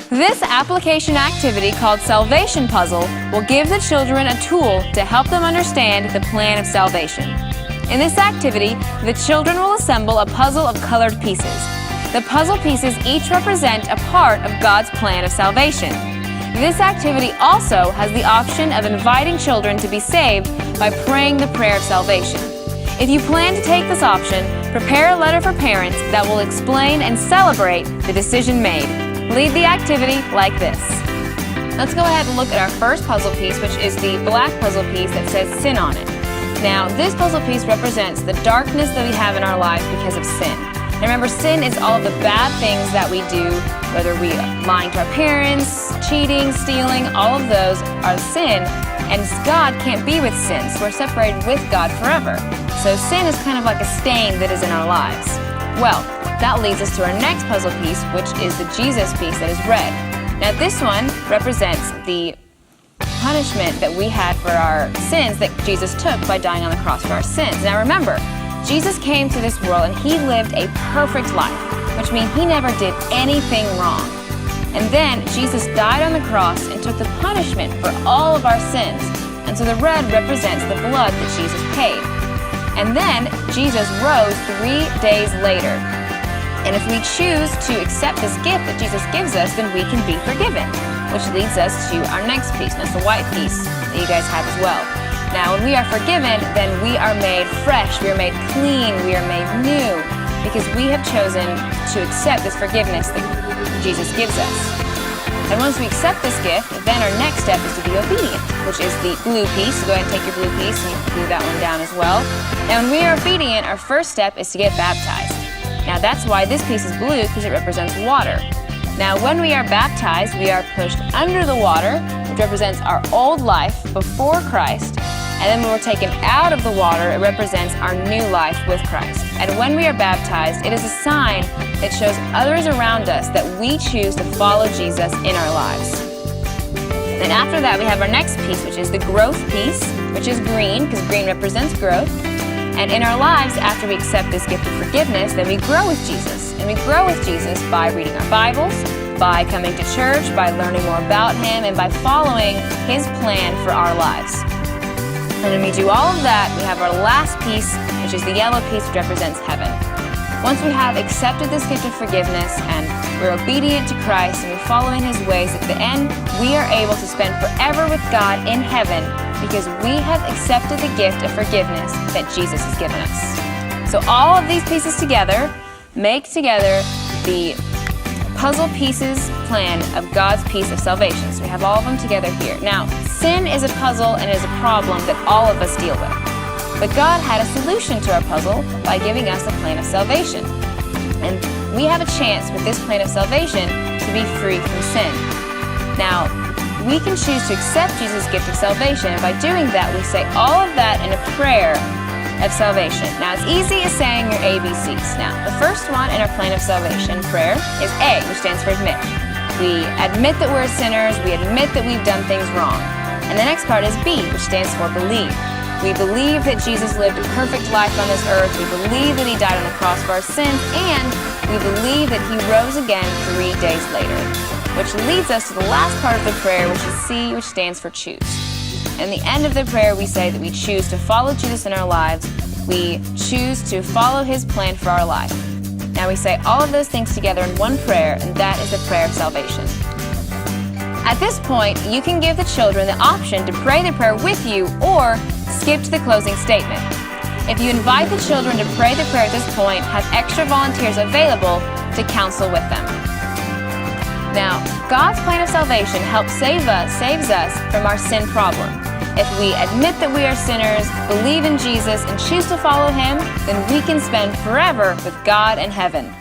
This application activity called Salvation Puzzle will give the children a tool to help them understand the plan of salvation. In this activity, the children will assemble a puzzle of colored pieces. The puzzle pieces each represent a part of God's plan of salvation. This activity also has the option of inviting children to be saved by praying the prayer of salvation. If you plan to take this option, prepare a letter for parents that will explain and celebrate the decision made. Lead the activity like this. Let's go ahead and look at our first puzzle piece, which is the black puzzle piece that says sin on it. Now, this puzzle piece represents the darkness that we have in our lives because of sin. And remember, sin is all of the bad things that we do, whether we are lying to our parents, cheating, stealing, all of those are sin, and God can't be with sin, so we're separated with God forever. So sin is kind of like a stain that is in our lives. Well, that leads us to our next puzzle piece, which is the Jesus piece that is red. Now, this one represents the punishment that we had for our sins that Jesus took by dying on the cross for our sins. Now remember, Jesus came to this world and he lived a perfect life, which means he never did anything wrong. And then Jesus died on the cross and took the punishment for all of our sins. And so the red represents the blood that Jesus paid. And then Jesus rose 3 days later. And if we choose to accept this gift that Jesus gives us, then we can be forgiven, which leads us to our next piece. And that's the white piece that you guys have as well. Now, when we are forgiven, then we are made fresh, we are made clean, we are made new, because we have chosen to accept this forgiveness that Jesus gives us. And once we accept this gift, then our next step is to be obedient, which is the blue piece. So go ahead and take your blue piece and glue that one down as well. Now, when we are obedient, our first step is to get baptized. Now, that's why this piece is blue, because it represents water. Now, when we are baptized, we are pushed under the water, which represents our old life before Christ. And then when we're taken out of the water, it represents our new life with Christ. And when we are baptized, it is a sign that shows others around us that we choose to follow Jesus in our lives. Then after that, we have our next piece, which is the growth piece, which is green, because green represents growth. And in our lives, after we accept this gift of forgiveness, then we grow with Jesus. And we grow with Jesus by reading our Bibles, by coming to church, by learning more about Him, and by following His plan for our lives. And when we do all of that, we have our last piece, which is the yellow piece, which represents heaven. Once we have accepted this gift of forgiveness and we're obedient to Christ and we follow in His ways, at the end, we are able to spend forever with God in heaven because we have accepted the gift of forgiveness that Jesus has given us. So all of these pieces together make together the puzzle pieces plan of God's piece of salvation. So we have all of them together here. Now, sin is a puzzle and is a problem that all of us deal with. But God had a solution to our puzzle by giving us a plan of salvation. And we have a chance with this plan of salvation to be free from sin. Now, we can choose to accept Jesus' gift of salvation, and by doing that, we say all of that in a prayer of salvation. Now, it's easy as saying your ABCs. Now, the first one in our plan of salvation prayer is A, which stands for admit. We admit that we're sinners, we admit that we've done things wrong. And the next part is B, which stands for believe. We believe that Jesus lived a perfect life on this earth, we believe that He died on the cross for our sins, and we believe that He rose again 3 days later. Which leads us to the last part of the prayer, which is C, which stands for choose. And at the end of the prayer, we say that we choose to follow Jesus in our lives. We choose to follow His plan for our life. Now we say all of those things together in one prayer, and that is the prayer of salvation. At this point, you can give the children the option to pray the prayer with you or skip to the closing statement. If you invite the children to pray the prayer at this point, have extra volunteers available to counsel with them. Now, God's plan of salvation helps saves us from our sin problem. If we admit that we are sinners, believe in Jesus, and choose to follow Him, then we can spend forever with God in heaven.